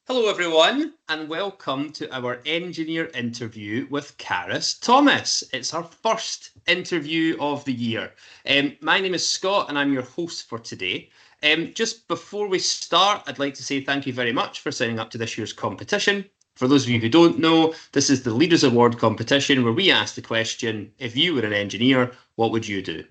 Hello everyone and welcome to our engineer interview with Carys Thomas. It's our first interview of the year. My name is Scott and I'm your host for today. Just before we start, I'd like to say thank you very much for signing up to this year's competition. For those of you who don't know, this is the Leaders Award competition where we ask the question, if you were an engineer, what would you do?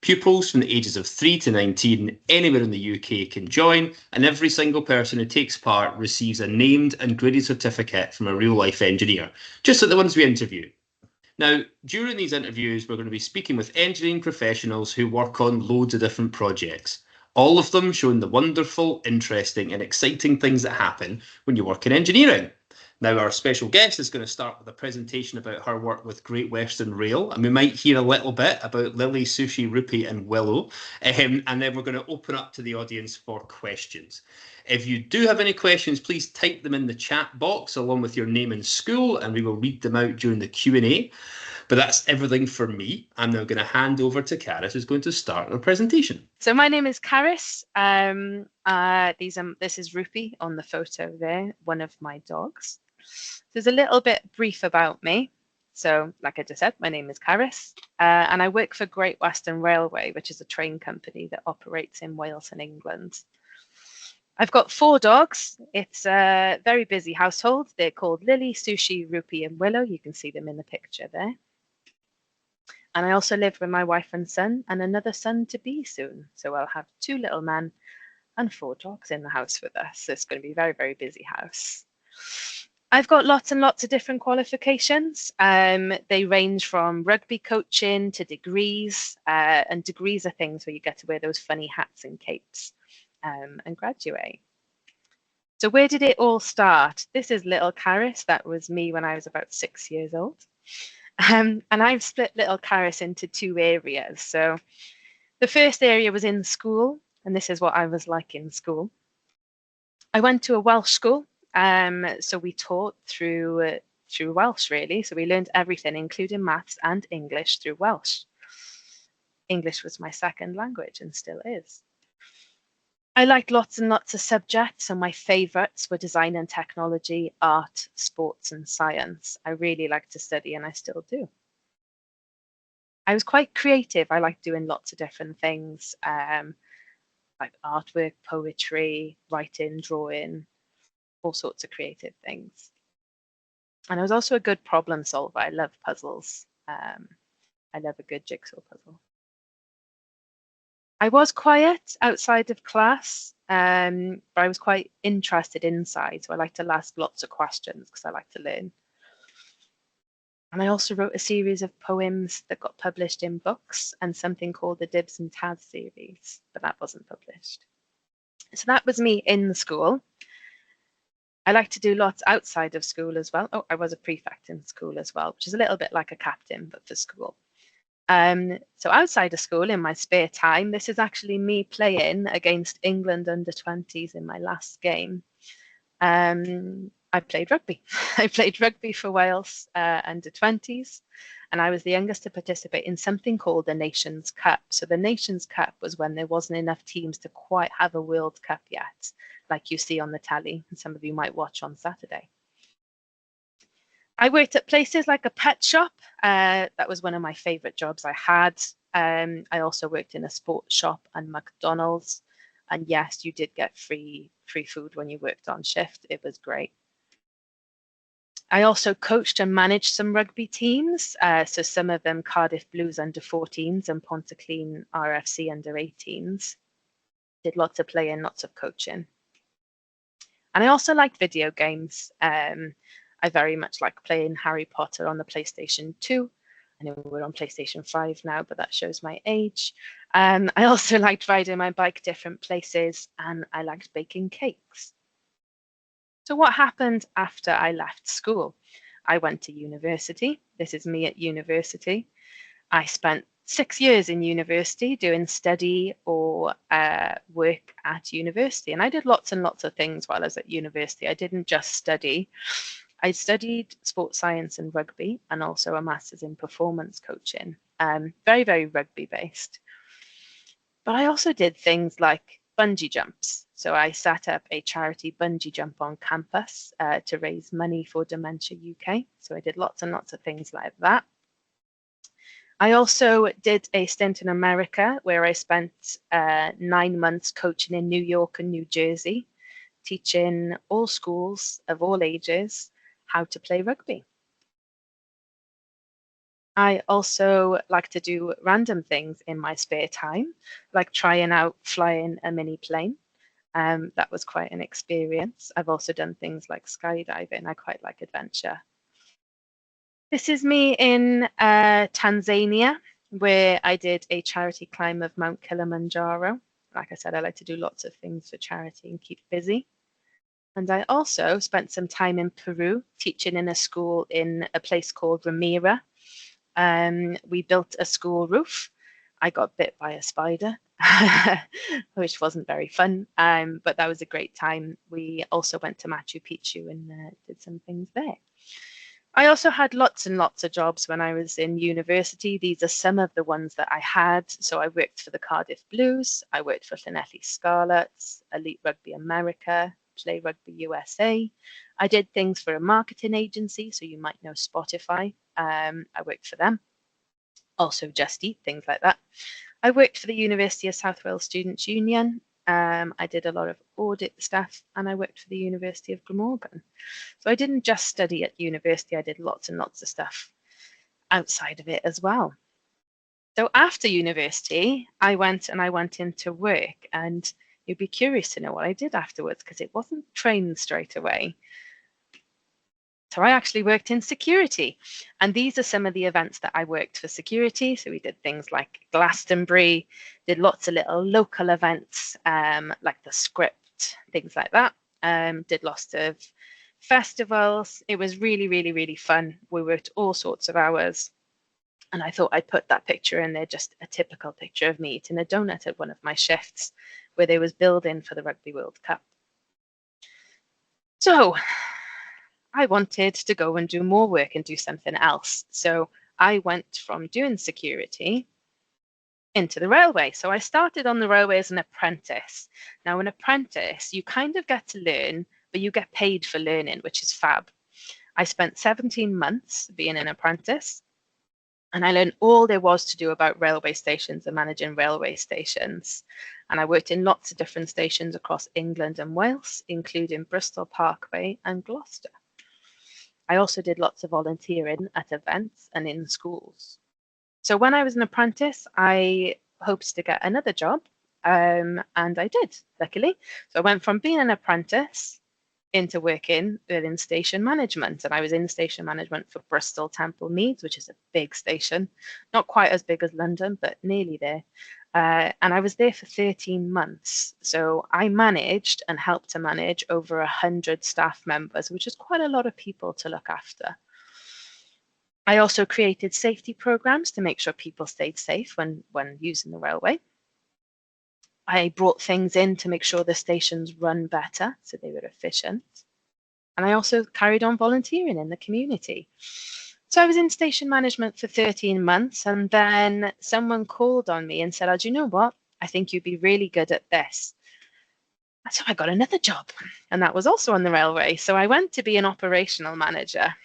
Pupils from the ages of 3 to 19 anywhere in the UK can join, and every single person who takes part receives a named and graded certificate from a real-life engineer, just like the ones we interview. Now, during these interviews, we're going to be speaking with engineering professionals who work on loads of different projects, all of them showing the wonderful, interesting, and exciting things that happen when you work in engineering. Now, our special guest is going to start with a presentation about her work with Great Western Rail, and we might hear a little bit about Lily, Sushi, Rupee, and Willow, and then we're going to open up to the audience for questions. If you do have any questions, please type them in the chat box along with your name and school, and we will read them out during the Q&A. But that's everything for me. I'm now going to hand over to Carys, who's going to start our presentation. So my name is Carys. This is Rupee on the photo there, one of my dogs. There's a little bit brief about me. So like I just said, my name is Carys, and I work for Great Western Railway, which is a train company that operates in Wales and England. I've got 4 dogs. It's a very busy household. They're called Lily, Sushi, Rupee, and Willow. You can see them in the picture there. And I also live with my wife and son, and another son to be soon. So I'll have 2 little men and 4 dogs in the house with us. So it's going to be a very, very busy house. I've got lots and lots of different qualifications. They range from rugby coaching to degrees, and degrees are things where you get to wear those funny hats and capes and graduate. So where did it all start? This is little Carys. That was me when I was about 6 years old. And I've split little Carys into 2 areas. So the first area was in school, and this is what I was like in school. I went to a Welsh school, so we taught through Welsh, really. So we learned everything, including maths and English, through Welsh. English was my second language and still is. I liked lots and lots of subjects, and my favourites were design and technology, art, sports, and science. I really liked to study, and I still do. I was quite creative. I liked doing lots of different things, like artwork, poetry, writing, drawing, all sorts of creative things. And I was also a good problem solver. I love puzzles. I love a good jigsaw puzzle. I was quiet outside of class, but I was quite interested inside. So I like to ask lots of questions because I like to learn. And I also wrote a series of poems that got published in books and something called the Dibs and Taz series, but that wasn't published. So that was me in school. I like to do lots outside of school as well. Oh, I was a prefect in school as well, which is a little bit like a captain, but for school. So outside of school, in my spare time, this is actually me playing against England under-20s in my last game. I played rugby. I played rugby for Wales under-20s, and I was the youngest to participate in something called the Nations Cup. So the Nations Cup was when there wasn't enough teams to quite have a World Cup yet, like you see on the telly, and some of you might watch on Saturday. I worked at places like a pet shop. That was one of my favourite jobs I had. I also worked in a sports shop and McDonald's. And yes, you did get free food when you worked on shift. It was great. I also coached and managed some rugby teams. So some of them Cardiff Blues under-14s and Pontyclun RFC under-18s. Did lots of playing, lots of coaching. And I also liked video games. I very much like playing Harry Potter on the PlayStation 2. I know we're on PlayStation 5 now, but that shows my age. I also liked riding my bike different places, and I liked baking cakes. So what happened after I left school? I went to university. This is me at university. I spent 6 years in university doing study or work at university. And I did lots and lots of things while I was at university. I didn't just study. I studied sports science and rugby, and also a master's in performance coaching, very, very rugby based. But I also did things like bungee jumps. So I set up a charity bungee jump on campus to raise money for Dementia UK. So I did lots and lots of things like that. I also did a stint in America where I spent 9 months coaching in New York and New Jersey, teaching all schools of all ages how to play rugby. I also like to do random things in my spare time, like trying out flying a mini plane. That was quite an experience. I've also done things like skydiving. I quite like adventure. This is me in Tanzania, where I did a charity climb of Mount Kilimanjaro. Like I said, I like to do lots of things for charity and keep busy. And I also spent some time in Peru teaching in a school in a place called Ramira. We built a school roof. I got bit by a spider, which wasn't very fun, but that was a great time. We also went to Machu Picchu and did some things there. I also had lots and lots of jobs when I was in university. These are some of the ones that I had. So I worked for the Cardiff Blues, I worked for Llanelli Scarlets, Elite Rugby America, Play Rugby USA. I did things for a marketing agency, so you might know Spotify. I worked for them. Also Just Eat, things like that. I worked for the University of South Wales Students' Union. I did a lot of audit stuff, and I worked for the University of Glamorgan. So I didn't just study at university, I did lots and lots of stuff outside of it as well. So after university, I went into work, and you'd be curious to know what I did afterwards because it wasn't trained straight away. So I actually worked in security, and these are some of the events that I worked for security. So we did things like Glastonbury, did lots of little local events like the Script, things like that. Did lots of festivals. It was really, really, really fun. We worked all sorts of hours. And I thought I'd put that picture in there, just a typical picture of me eating a donut at one of my shifts where they was building for the Rugby World Cup. So I wanted to go and do more work and do something else. So I went from doing security into the railway. So I started on the railway as an apprentice. Now, an apprentice, you kind of get to learn, but you get paid for learning, which is fab. I spent 17 months being an apprentice, and I learned all there was to do about railway stations and managing railway stations. And I worked in lots of different stations across England and Wales, including Bristol Parkway and Gloucester. I also did lots of volunteering at events and in schools. So when I was an apprentice, I hoped to get another job, and I did, luckily. So I went from being an apprentice into working in station management, and I was in station management for Bristol Temple Meads, which is a big station, not quite as big as London, but nearly there. And I was there for 13 months. So I managed and helped to manage over 100 staff members, which is quite a lot of people to look after. I also created safety programs to make sure people stayed safe when using the railway. I brought things in to make sure the stations run better, so they were efficient. And I also carried on volunteering in the community. So I was in station management for 13 months, and then someone called on me and said, "Oh, do you know what? I think you'd be really good at this." So I got another job, and that was also on the railway. So I went to be an operational manager,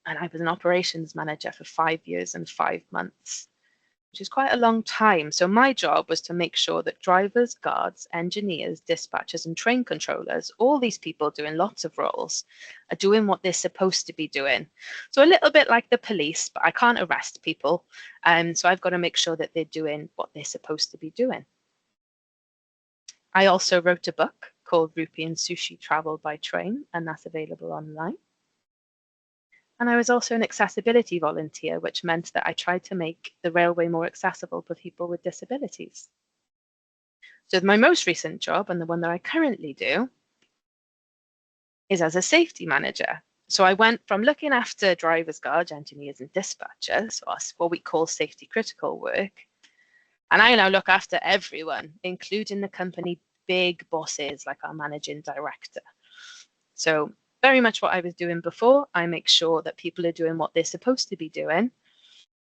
and I was an operations manager for 5 years and 5 months, which is quite a long time. So my job was to make sure that drivers, guards, engineers, dispatchers, and train controllers, all these people doing lots of roles, are doing what they're supposed to be doing. So a little bit like the police, but I can't arrest people. So I've got to make sure that they're doing what they're supposed to be doing. I also wrote a book called Rupee and Sushi Travel by Train, and that's available online. And I was also an accessibility volunteer, which meant that I tried to make the railway more accessible for people with disabilities. So my most recent job, and the one that I currently do, is as a safety manager. So I went from looking after drivers, guards, engineers, and dispatchers, or what we call safety critical work, and I now look after everyone, including the company big bosses like our managing director. So very much what I was doing before. I make sure that people are doing what they're supposed to be doing.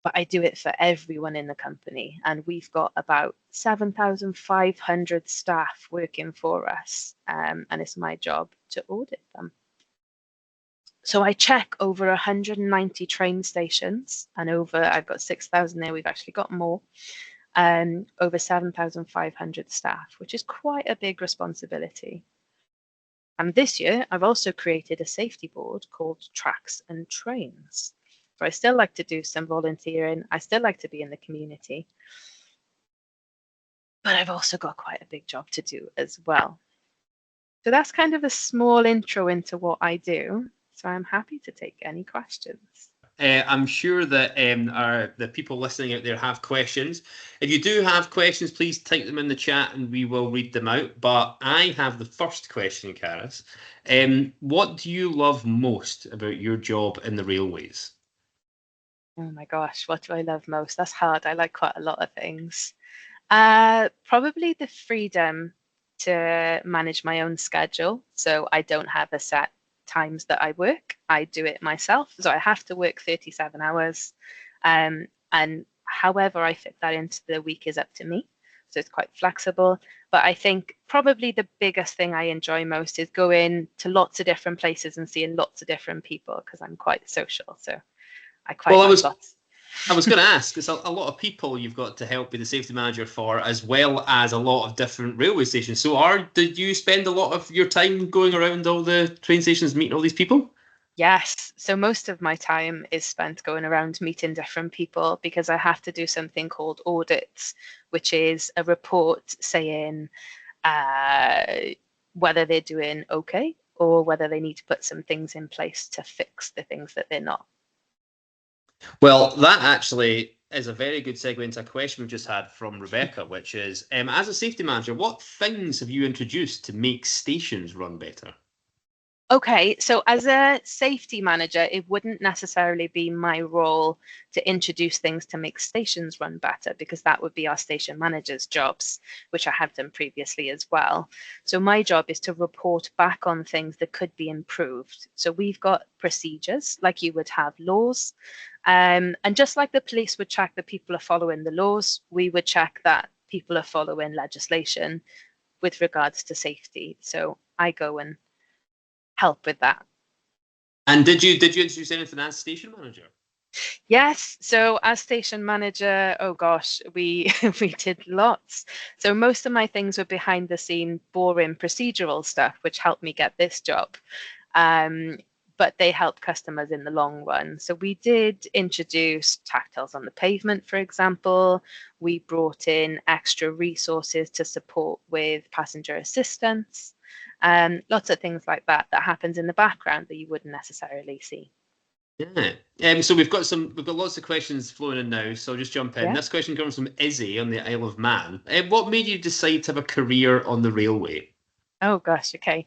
but I do it for everyone in the company. And we've got about 7,500 staff working for us. And it's my job to audit them. So I check over 190 train stations, and I've got 6,000 there, we've actually got more, over 7,500 staff, which is quite a big responsibility. And this year, I've also created a safety board called Tracks and Trains. So I still like to do some volunteering. I still like to be in the community. But I've also got quite a big job to do as well. So that's kind of a small intro into what I do. So I'm happy to take any questions. I'm sure that the people listening out there have questions. If you do have questions, please type them in the chat and we will read them out. But I have the first question, Carys. What do you love most about your job in the railways? Oh my gosh, what do I love most? That's hard. I like quite a lot of things. Probably the freedom to manage my own schedule. So I don't have a set times that I work. I do it myself. So I have to work 37 hours. And however I fit that into the week is up to me. So it's quite flexible. But I think probably the biggest thing I enjoy most is going to lots of different places and seeing lots of different people, because I'm quite social. So I quite like lots. I was going to ask, it's a lot of people you've got to help be the safety manager for, as well as a lot of different railway stations. So did you spend a lot of your time going around all the train stations meeting all these people? Yes. So most of my time is spent going around meeting different people, because I have to do something called audits, which is a report saying whether they're doing okay or whether they need to put some things in place to fix the things that they're not. Well, that actually is a very good segue into a question we've just had from Rebecca, which is, as a safety manager, what things have you introduced to make stations run better? Okay, so as a safety manager, it wouldn't necessarily be my role to introduce things to make stations run better, because that would be our station managers' jobs, which I have done previously as well. So my job is to report back on things that could be improved. So we've got procedures, like you would have laws. And just like the police would check that people are following the laws, we would check that people are following legislation with regards to safety. So I go and help with that. And did you introduce anything as station manager? Yes. So as station manager, oh gosh, we we did lots. So most of my things were behind the scene, boring procedural stuff, which helped me get this job. But they help customers in the long run. So we did introduce tactiles on the pavement, for example. We brought in extra resources to support with passenger assistance. Lots of things like that happens in the background that you wouldn't necessarily see. Yeah. So we've got lots of questions flowing in now. So I'll just jump in. Yeah. This question comes from Izzy on the Isle of Man. What made you decide to have a career on the railway? Oh gosh, okay.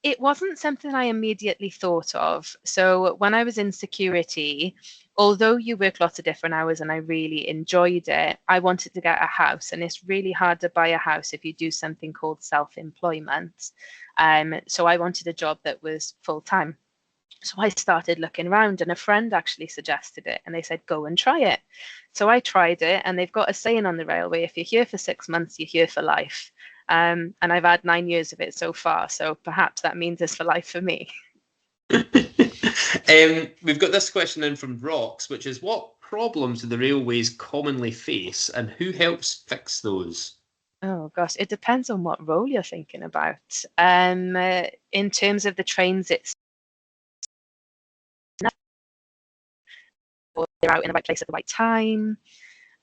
It wasn't something I immediately thought of. So when I was in security, although you work lots of different hours and I really enjoyed it, I wanted to get a house, and it's really hard to buy a house if you do something called self-employment. So I wanted a job that was full-time. So I started looking around, and a friend actually suggested it, and they said, go and try it. So I tried it, and they've got a saying on the railway, if you're here for 6 months, you're here for life. And I've had 9 years of it so far, so perhaps that means it's for life for me. We've got this question in from Rox, which is, what problems do the railways commonly face, and who helps fix those? Oh gosh, it depends on what role you're thinking about. In terms of the trains, it's they're out in the right place at the right time.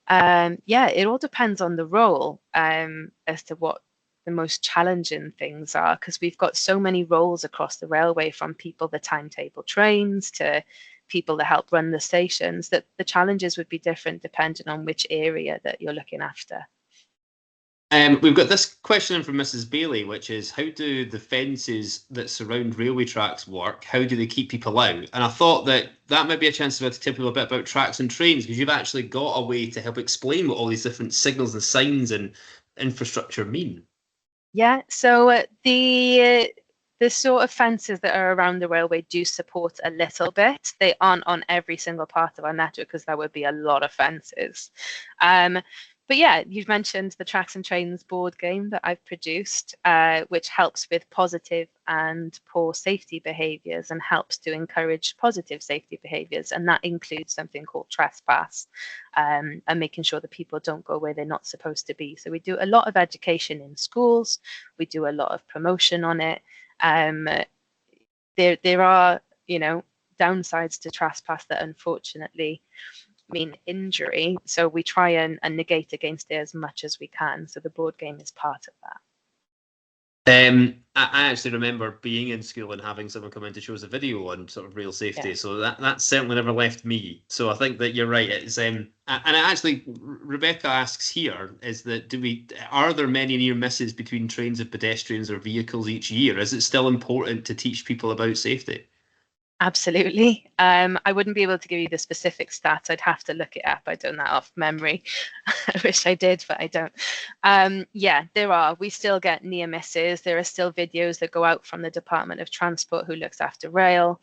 Yeah, it all depends on the role as to what the most challenging things are, because we've got so many roles across the railway, from people that timetable trains to people that help run the stations, that the challenges would be different depending on which area that you're looking after. We've got this question in from Mrs. Bailey, which is, how do the fences that surround railway tracks work? How do they keep people out? And I thought that might be a chance to tell people a bit about tracks and trains, because you've actually got a way to help explain what all these different signals and signs and infrastructure mean. Yeah, so the the sort of fences that are around the railway do support a little bit. They aren't on every single part of our network because that would be a lot of fences. But yeah, you've mentioned the Tracks and Trains board game that I've produced, which helps with positive and poor safety behaviours and helps to encourage positive safety behaviours. And that includes something called trespass, and making sure that people don't go where they're not supposed to be. So we do a lot of education in schools. We do a lot of promotion on it. There are, downsides to trespass that unfortunately mean injury. So we try and negate against it as much as we can. So the board game is part of that. I actually remember being in school and having someone come in to show us a video on sort of rail safety. Yeah. So that certainly never left me. So I think that you're right. It's and actually Rebecca asks here is that are there many near misses between trains of pedestrians or vehicles each year? Is it still important to teach people about safety? Absolutely. I wouldn't be able to give you the specific stats. I'd have to look it up. I don't know that off memory. I wish I did, but I don't. Yeah, there are. We still get near misses. There are still videos that go out from the Department of Transport who looks after rail.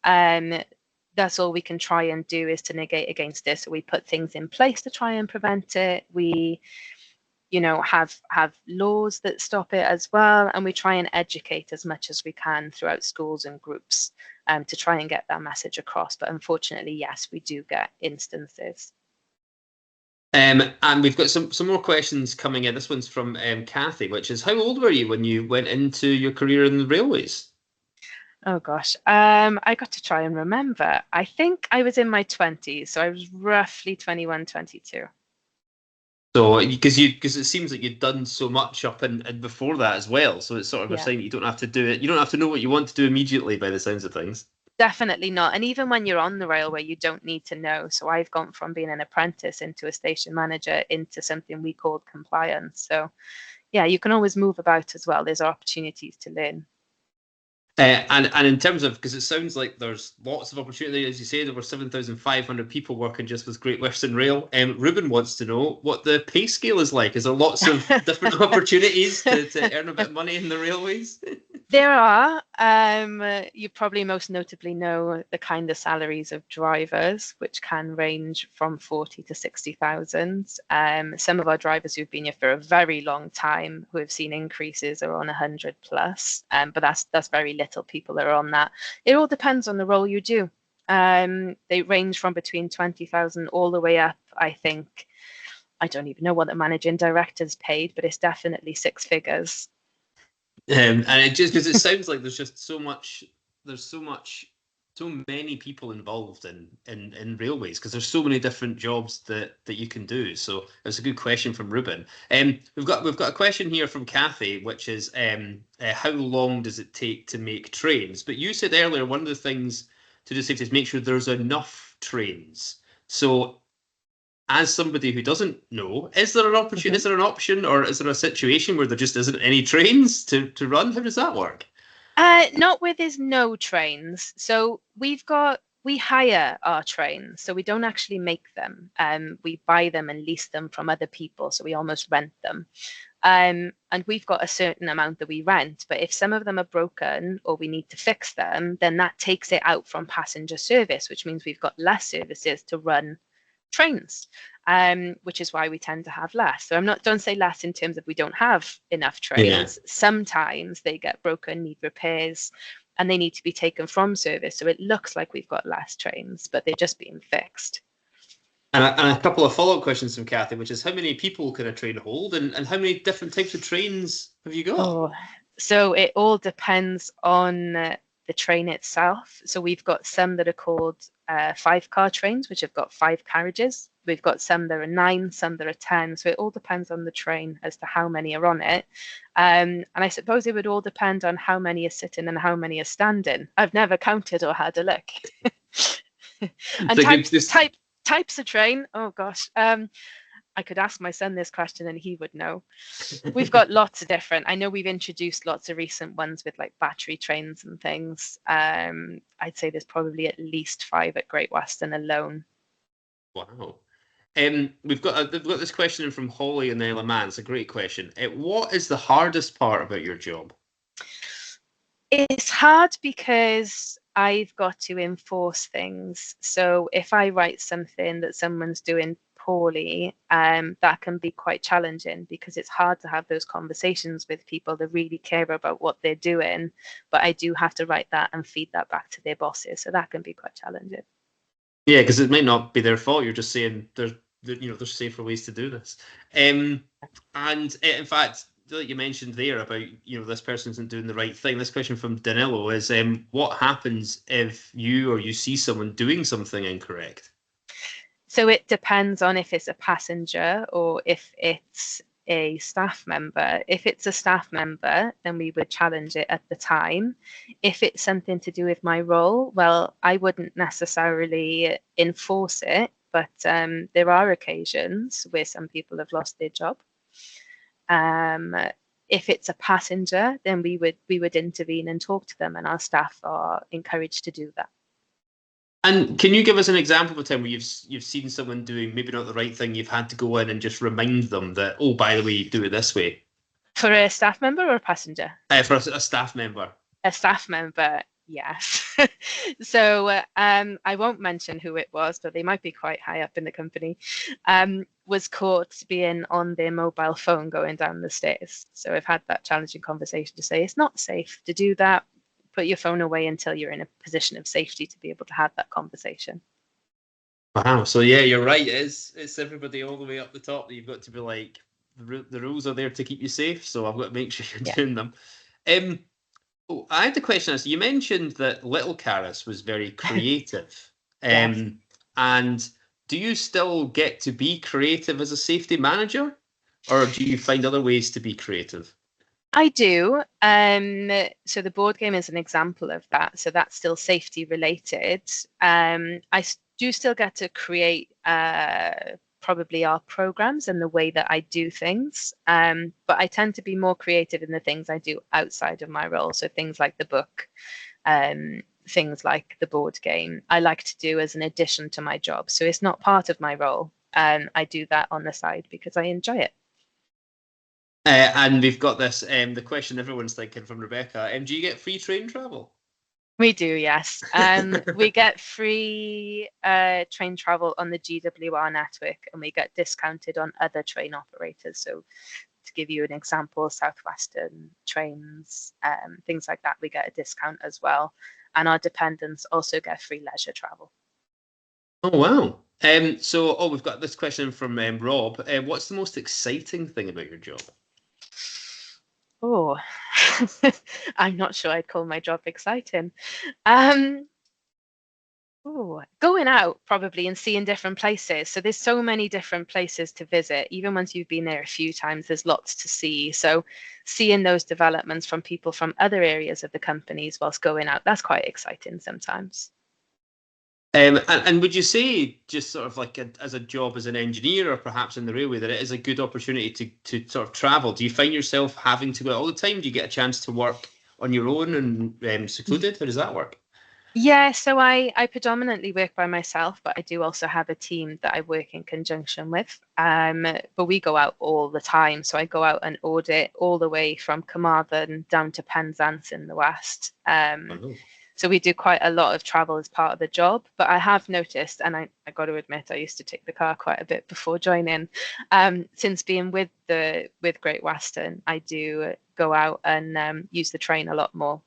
That's all we can try and do is to negate against this. So we put things in place to try and prevent it. We have laws that stop it as well, and we try and educate as much as we can throughout schools and groups to try and get that message across. But unfortunately, yes, we do get instances. And we've got some more questions coming in. This one's from Kathy, which is, how old were you when you went into your career in the railways? Oh gosh, I got to try and remember. I think I was in my 20s, so I was roughly 21, 22. So, because it seems like you've done so much up and before that as well. So it's sort of a Yeah. sign that you don't have to do it. You don't have to know what you want to do immediately by the sounds of things. Definitely not. And even when you're on the railway, you don't need to know. So I've gone from being an apprentice into a station manager into something we called compliance. So yeah, you can always move about as well. There's opportunities to learn. And in terms of, because it sounds like there's lots of opportunity, as you said, over 7,500 people working just with Great Western Rail. Ruben wants to know what the pay scale is like. Is there lots of different opportunities to earn a bit of money in the railways? There are. You probably most notably know the kind of salaries of drivers, which can range from 40 to 60,000. Some of our drivers who've been here for a very long time, who have seen increases, are on 100 plus. But that's very little people that are on that. It all depends on the role you do. They range from between 20,000 all the way up. I think I don't even know what the managing director's paid, but it's definitely six figures. And it just because it sounds like there's just so many people involved in railways because there's so many different jobs that you can do. So it's a good question from Ruben. We've got a question here from Kathy, which is how long does it take to make trains? But you said earlier one of the things to do safety is make sure there's enough trains. So as somebody who doesn't know, is there an opportunity? Is there an option, or is there a situation where there just isn't any trains to run? How does that work? Not where there's no trains. So we hire our trains, so we don't actually make them. We buy them and lease them from other people, so we almost rent them. And we've got a certain amount that we rent, but if some of them are broken or we need to fix them, then that takes it out from passenger service, which means we've got less services to run trains, which is why we tend to have less. So don't say less in terms of we don't have enough trains. Yeah. Sometimes they get broken, need repairs, and they need to be taken from service. So it looks like we've got less trains, but they're just being fixed. And a couple of follow-up questions from Kathy, which is how many people can a train hold, and how many different types of trains have you got? Oh, so it all depends on the train itself. So we've got some that are called 5-car trains, which have got 5 carriages. We've got some that are 9, some that are 10. So it all depends on the train as to how many are on it. And I suppose it would all depend on how many are sitting and how many are standing. I've never counted or had a look. And types of train, oh gosh. I could ask my son this question and he would know. We've got lots of different. I know we've introduced lots of recent ones with like battery trains and things. I'd say there's probably at least 5 at Great Western alone. Wow. We've got this question from Holly and the Isle of Man. It's a great question. What is the hardest part about your job? It's hard because I've got to enforce things. So if I write something that someone's doing poorly, that can be quite challenging because it's hard to have those conversations with people that really care about what they're doing. But I do have to write that and feed that back to their bosses. So that can be quite challenging. Yeah, because it might not be their fault. You're just saying there's safer ways to do this. And in fact, like you mentioned there about this person isn't doing the right thing. This question from Danilo is, what happens if you see someone doing something incorrect? So it depends on if it's a passenger or if it's a staff member. If it's a staff member, then we would challenge it at the time. If it's something to do with my role, well, I wouldn't necessarily enforce it, but there are occasions where some people have lost their job. If it's a passenger, then we would intervene and talk to them, and our staff are encouraged to do that. And can you give us an example of a time where you've seen someone doing maybe not the right thing, you've had to go in and just remind them that, oh, by the way, do it this way? For a staff member or a passenger? For a staff member. A staff member, yes. So I won't mention who it was, but they might be quite high up in the company, was caught being on their mobile phone going down the stairs. So I've had that challenging conversation to say it's not safe to do that. Put your phone away until you're in a position of safety to be able to have that conversation. Wow. So yeah, you're right. It's everybody all the way up the top that you've got to be like, the rules are there to keep you safe, so I've got to make sure you're doing them. I had a question. You mentioned that little Carys was very creative. Yes. And do you still get to be creative as a safety manager, or do you find other ways to be creative? I do. So the board game is an example of that. So that's still safety related. I do still get to create probably our programs and the way that I do things. But I tend to be more creative in the things I do outside of my role. So things like the book, things like the board game, I like to do as an addition to my job. So it's not part of my role. I do that on the side because I enjoy it. And we've got this, the question everyone's thinking from Rebecca. Do you get free train travel? We do, yes. We get free train travel on the GWR network, and we get discounted on other train operators. So to give you an example, Southwestern trains, things like that, we get a discount as well. And our dependents also get free leisure travel. Oh, wow. We've got this question from Rob. What's the most exciting thing about your job? Oh, I'm not sure I'd call my job exciting. Going out probably and seeing different places. So there's so many different places to visit. Even once you've been there a few times, there's lots to see. So seeing those developments from people from other areas of the companies whilst going out, that's quite exciting sometimes. And would you say, just sort of like as a job as an engineer or perhaps in the railway, that it is a good opportunity to sort of travel? Do you find yourself having to go out all the time? Do you get a chance to work on your own and secluded? How does that work? Yeah, so I predominantly work by myself, but I do also have a team that I work in conjunction with. But we go out all the time. So I go out and audit all the way from Carmarthen down to Penzance in the west. So we do quite a lot of travel as part of the job. But I have noticed, and I got to admit, I used to take the car quite a bit before joining. Since being with Great Western, I do go out and use the train a lot more.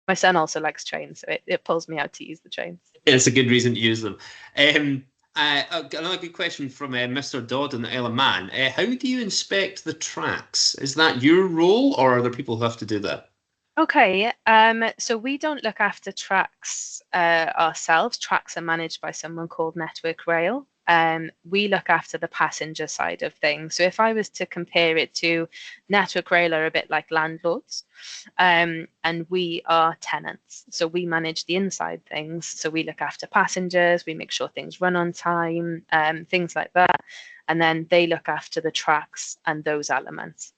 My son also likes trains, so it pulls me out to use the trains. It's a good reason to use them. Another good question from Mr. Dodd in the Isle of Man. How do you inspect the tracks? Is that your role, or are there people who have to do that? Okay, so we don't look after tracks ourselves. Tracks are managed by someone called Network Rail. We look after the passenger side of things. So if I was to compare it to Network Rail are a bit like landlords, and we are tenants. So we manage the inside things. So we look after passengers, we make sure things run on time, things like that. And then they look after the tracks and those elements.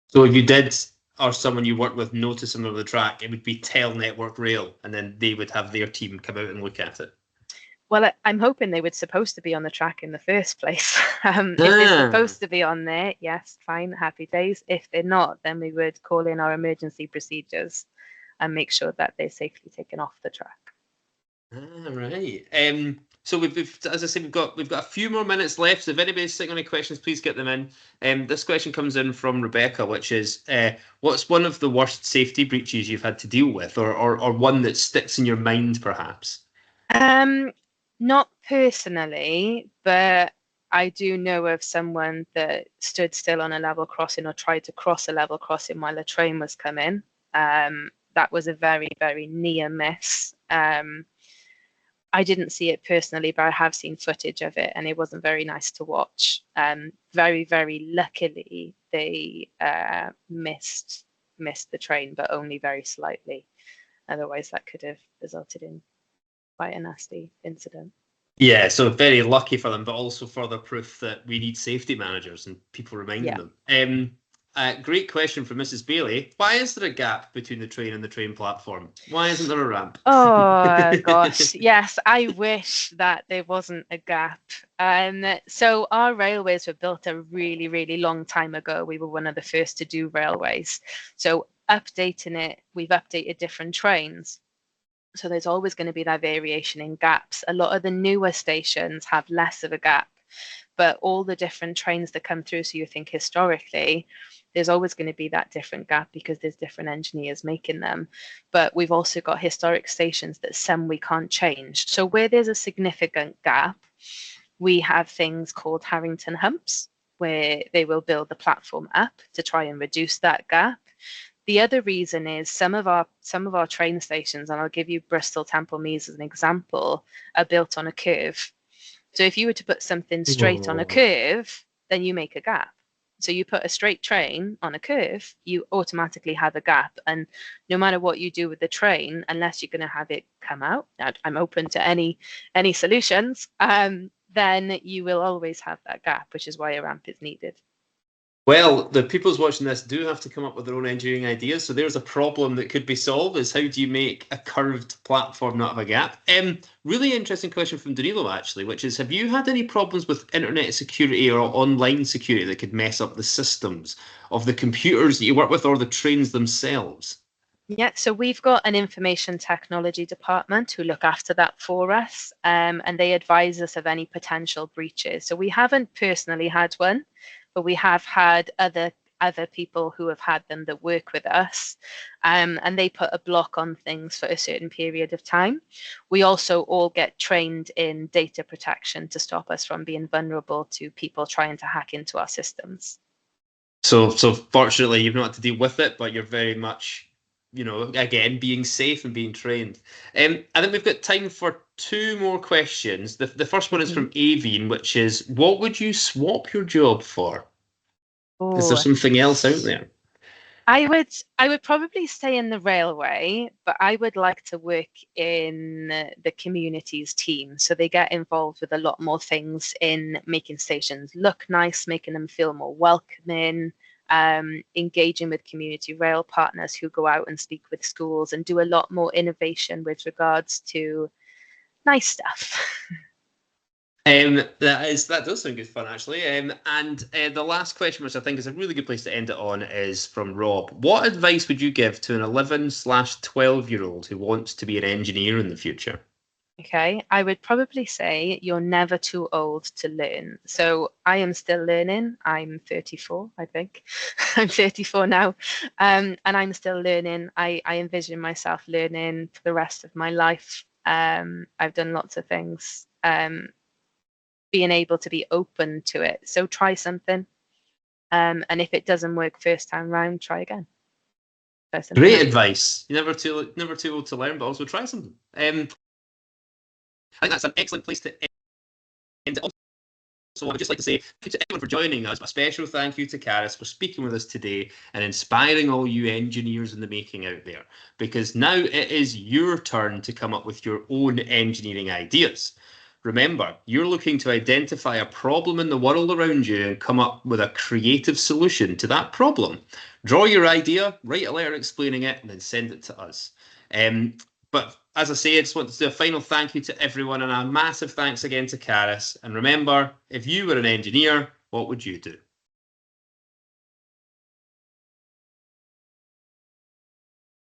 So if you did, or someone you work with notice them on the track, it would be Tel Network Rail, and then they would have their team come out and look at it. Well, I'm hoping they were supposed to be on the track in the first place. If they're supposed to be on there, yes, fine, happy days. If they're not, then we would call in our emergency procedures and make sure that they're safely taken off the track. Right. So we've, as I said, we've got a few more minutes left. So if anybody's sitting on any questions, please get them in. This question comes in from Rebecca, which is, what's one of the worst safety breaches you've had to deal with, or one that sticks in your mind, perhaps? Not personally, but I do know of someone that stood still on a level crossing or tried to cross a level crossing while a train was coming. That was a very, very near miss. I didn't see it personally, but I have seen footage of it, and it wasn't very nice to watch. Very, very luckily, they missed the train, but only very slightly. Otherwise, that could have resulted in quite a nasty incident. Yeah, so very lucky for them, but also further proof that we need safety managers and people reminding them. Great question from Mrs. Bailey. Why is there a gap between the train and the train platform? Why isn't there a ramp? Oh gosh, yes, I wish that there wasn't a gap. So our railways were built a really, really long time ago. We were one of the first to do railways. So updating it, we've updated different trains. So there's always going to be that variation in gaps. A lot of the newer stations have less of a gap, but all the different trains that come through, so you think historically, there's always going to be that different gap because there's different engineers making them. But we've also got historic stations that some we can't change. So where there's a significant gap, we have things called Harrington humps, where they will build the platform up to try and reduce that gap. The other reason is some of our train stations, and I'll give you Bristol Temple Meads as an example, are built on a curve. So if you were to put something straight on a curve, then you make a gap. So you put a straight train on a curve, you automatically have a gap. And no matter what you do with the train, unless you're going to have it come out, I'm open to any solutions, then you will always have that gap, which is why a ramp is needed. Well, the people's watching this do have to come up with their own engineering ideas. So there's a problem that could be solved, is how do you make a curved platform not have a gap? Really interesting question from Danilo, actually, which is, have you had any problems with internet security or online security that could mess up the systems of the computers that you work with or the trains themselves? Yeah, so we've got an information technology department who look after that for us, and they advise us of any potential breaches. So we haven't personally had one, but we have had other people who have had them that work with us, and they put a block on things for a certain period of time. We also all get trained in data protection to stop us from being vulnerable to people trying to hack into our systems. So fortunately, you've not had to deal with it, but you're very much, again, being safe and being trained. I think we've got time for two more questions. The first one is from Aveen, which is, what would you swap your job for? Oh. Is there something else out there? I would probably stay in the railway, but I would like to work in the communities team. So they get involved with a lot more things in making stations look nice, making them feel more welcoming, engaging with community rail partners who go out and speak with schools and do a lot more innovation with regards to nice stuff. That does sound good fun, actually. And the last question, which I think is a really good place to end it on, is from Rob. What advice would you give to an 11/12-year-old who wants to be an engineer in the future? Okay, I would probably say you're never too old to learn. So I am still learning. I'm 34, I think. I'm 34 now, and I'm still learning. I envision myself learning for the rest of my life. I've done lots of things. Being able to be open to it. So try something. And if it doesn't work first time round, try again. Great advice. You're never too old to learn, but also try something. I think that's an excellent place to end it. So I would just like to say thank you to everyone for joining us. A special thank you to Carys for speaking with us today and inspiring all you engineers in the making out there. Because now it is your turn to come up with your own engineering ideas. Remember, you're looking to identify a problem in the world around you and come up with a creative solution to that problem. Draw your idea, write a letter explaining it, and then send it to us. But as I say, I just want to do a final thank you to everyone and a massive thanks again to Carys. And remember, if you were an engineer, what would you do?